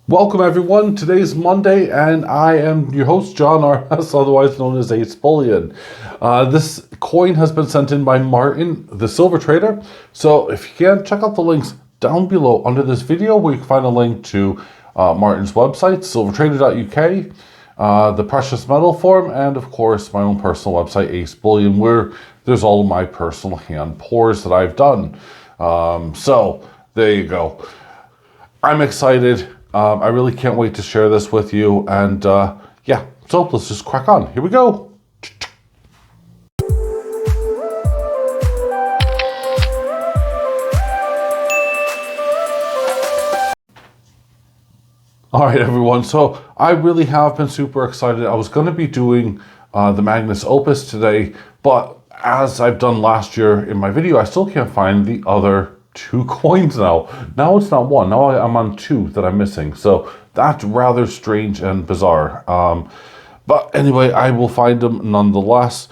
Welcome everyone, today's Monday and I am your host John R.S., otherwise known as AceBullion. This coin has been sent in by Martin, the silver trader, so if you can, check out the links down below under this video where you can find a link to Martin's website, silvertrader.uk, the precious metal forum, and of course my own personal website, AceBullion, where there's all of my personal hand pours that I've done. So there you go. I'm excited. I really can't wait to share this with you, and yeah, so let's just crack on. Here we go. All right, everyone, so I really have been super excited. I was going to be doing the Magnus Opus today, but as I've done last year in my video, I still can't find the other two coins now. Now it's not one. Now I'm on two that I'm missing. So that's rather strange and bizarre. But anyway, I will find them nonetheless.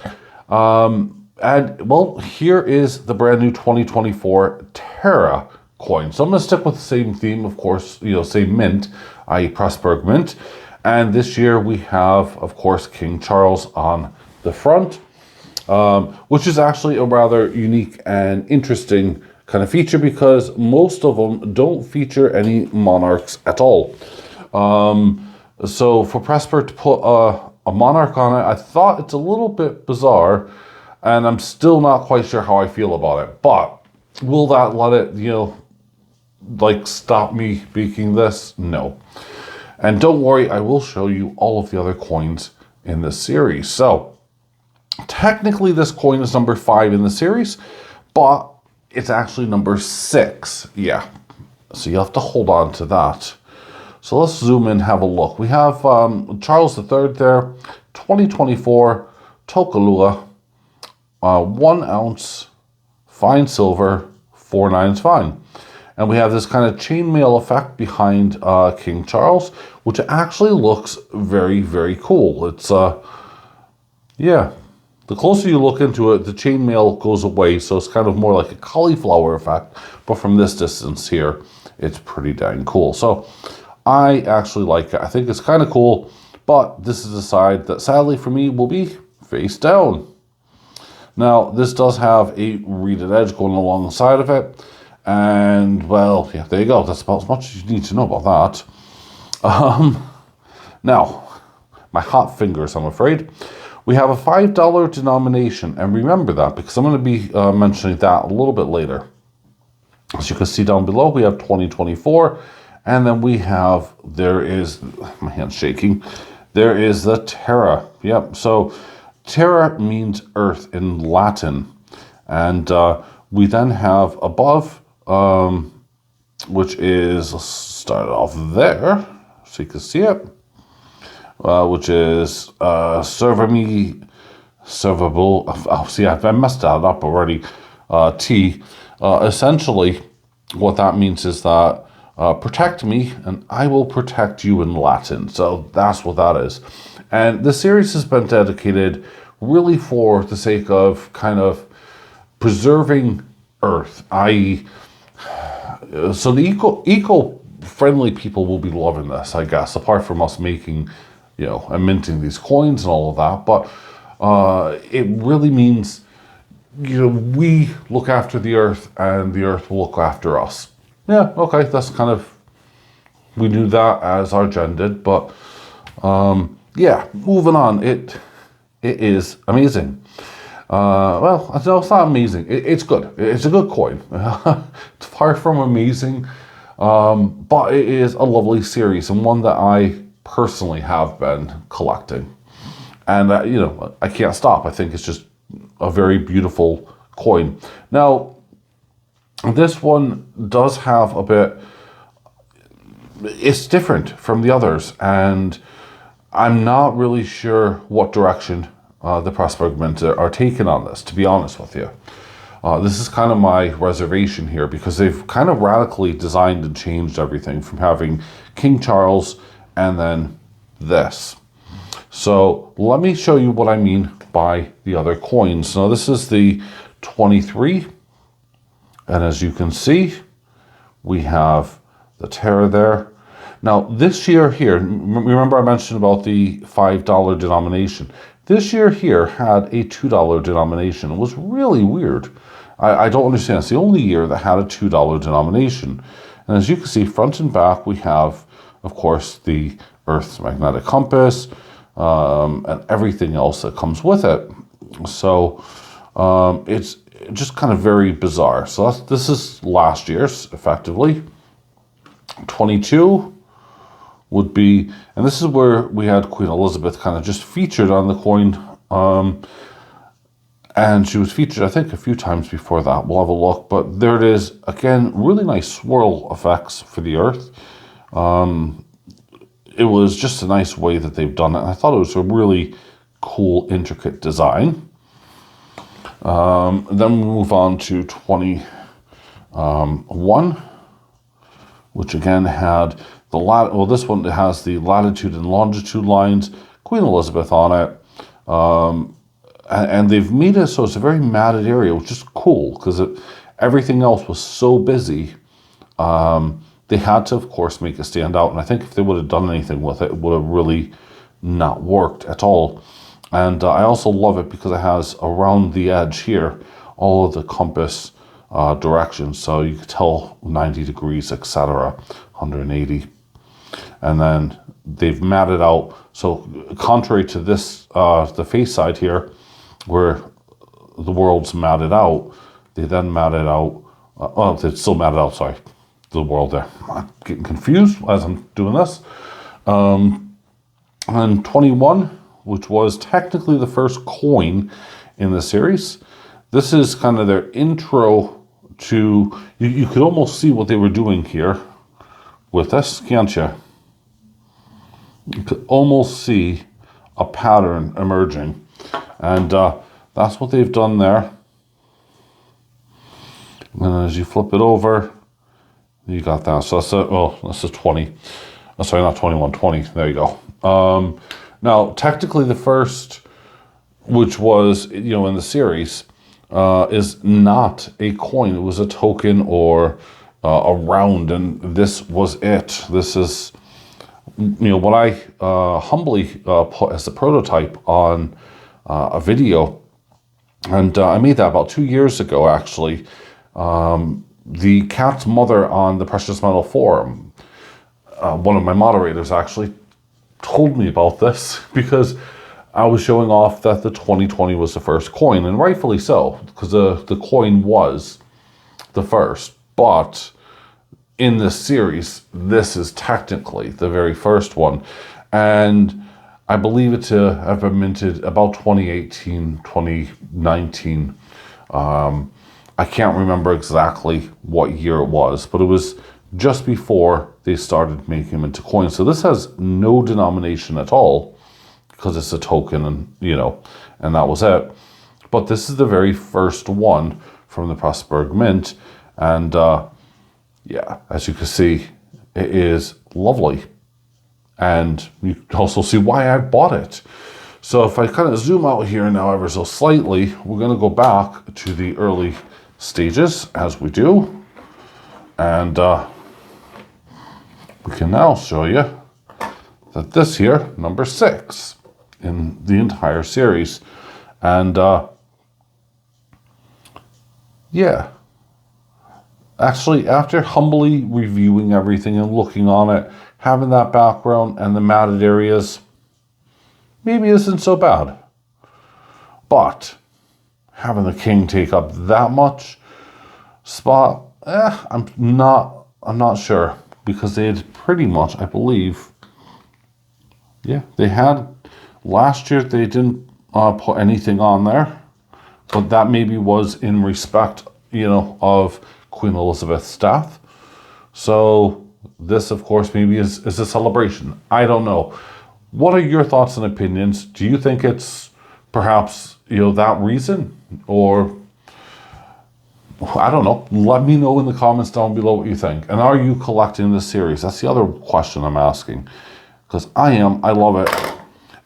And well, here is the brand new 2024 Terra coin. So I'm going to stick with the same theme, of course, same mint, i.e. Pressburg mint. And this year we have, of course, King Charles on the front, which is actually a rather unique and interesting kind of feature because most of them don't feature any monarchs at all. So for Pressburg to put a monarch on it, I thought it's a little bit bizarre, and I'm still not quite sure how I feel about it. But will that let it, stop me making this? No. And don't worry, I will show you all of the other coins in this series. So technically this coin is number 5 in the series, but it's actually number 6, yeah. So you have to hold on to that. So let's zoom in and have a look. We have Charles III there, 2024, Tokalua, 1 ounce, fine silver, 4 nines fine. And we have this kind of chainmail effect behind King Charles, which actually looks very, very cool. It's, yeah. The closer you look into it, the chainmail goes away, so it's kind of more like a cauliflower effect. But from this distance here, it's pretty dang cool. So I actually like it. I think it's kind of cool, but this is a side that sadly for me will be face down. Now, this does have a reeded edge going along the side of it. And, well, yeah, there you go. That's about as much as you need to know about that. Now, my hot fingers, I'm afraid. We have a $5 denomination, and remember that because I'm going to be mentioning that a little bit later. As you can see down below, we have 2024, and then we have, there is, my hand's shaking, there is the Terra. Yep, so Terra means earth in Latin, and we then have above, which is, let's start off there, so you can see it. Which is servable. Oh, see, I messed that up already. T. Essentially, what that means is that protect me, and I will protect you in Latin. So that's what that is. And the series has been dedicated really for the sake of kind of preserving Earth, i.e., so the eco-friendly people will be loving this, I guess, apart from us making, and minting these coins and all of that. But it really means, we look after the earth and the earth will look after us. Yeah, okay, that's kind of, we knew that as our gen did, but yeah, moving on. It is amazing. Well, no, it's not amazing. It's good. It's a good coin. It's far from amazing, but it is a lovely series and one that I personally have been collecting, and I can't stop. I think it's just a very beautiful coin. Now, this one does have a bit, it's different from the others, and I'm not really sure what direction the Pressburg Mint are taking on this, to be honest with you. This is kind of my reservation here because they've kind of radically designed and changed everything from having King Charles and then this. So let me show you what I mean by the other coins. Now this is the 23, and as you can see, we have the Terra there. Now, this year here, remember I mentioned about the $5 denomination. This year here had a $2 denomination. It was really weird. I don't understand. It's the only year that had a $2 denomination. And as you can see, front and back, we have, of course, the Earth's magnetic compass, and everything else that comes with it. So it's just kind of very bizarre. So this is last year's, effectively. 22 would be, and this is where we had Queen Elizabeth kind of just featured on the coin. And she was featured, I think, a few times before that. We'll have a look. But there it is. Again, really nice swirl effects for the Earth. It was just a nice way that they've done it. And I thought it was a really cool, intricate design. Then we move on to 21, which again had the this one has the latitude and longitude lines, Queen Elizabeth on it. And they've made it so it's a very matted area, which is cool because everything else was so busy. They had to, of course, make it stand out. And I think if they would have done anything with it, it would have really not worked at all. And I also love it because it has around the edge here all of the compass directions. So you could tell 90 degrees, etc., 180. And then they've matted out. So contrary to this, the face side here, where the world's matted out, they then matted out, it's still matted out, sorry, the world there. I'm getting confused as I'm doing this. And 21, which was technically the first coin in the series. This is kind of their intro to, you could almost see what they were doing here with this, can't you? You could almost see a pattern emerging. And that's what they've done there. And then as you flip it over, you got that. So that's a 20. Sorry, not 21, 20. There you go. Now, technically the first, which was, in the series, is not a coin. It was a token or a round, and this was it. This is, what I humbly put as the prototype on a video. And I made that about 2 years ago, actually. The cat's mother on the Precious Metal Forum, one of my moderators actually told me about this because I was showing off that the 2020 was the first coin, and rightfully so, because the coin was the first. But in this series, this is technically the very first one. And I believe it to have been minted about 2018, 2019. I can't remember exactly what year it was, but it was just before they started making them into coins. So this has no denomination at all because it's a token, and and that was it. But this is the very first one from the Pressburg Mint, and yeah, as you can see, it is lovely. And you can also see why I bought it. So if I kind of zoom out here now ever so slightly, we're going to go back to the early stages as we do. And we can now show you that this here, number 6 in the entire series. And yeah, actually after humbly reviewing everything and looking on it, having that background and the matted areas, maybe isn't so bad. But having the king take up that much spot, I'm not sure, because they had pretty much, I believe, yeah, they had last year they didn't put anything on there, but that maybe was in respect, of Queen Elizabeth's death. So this, of course, maybe is a celebration. I don't know. What are your thoughts and opinions? Do you think it's perhaps, that reason? Or, I don't know. Let me know in the comments down below what you think. And are you collecting this series? That's the other question I'm asking. Because I am. I love it.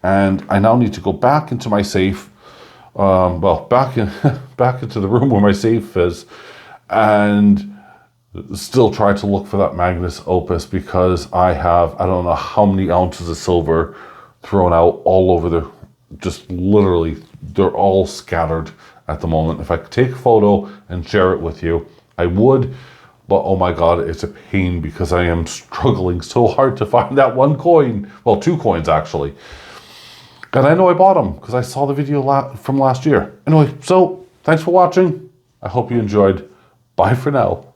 And I now need to go back into my safe. Back into the room where my safe is. And still try to look for that Magnus Opus because I have, I don't know how many ounces of silver thrown out all over the, just literally, they're all scattered at the moment. If I could take a photo and share it with you, I would, but oh my God, it's a pain because I am struggling so hard to find that one coin. Well, 2 coins actually. And I know I bought them because I saw the video from last year. Anyway, so thanks for watching. I hope you enjoyed. Bye for now.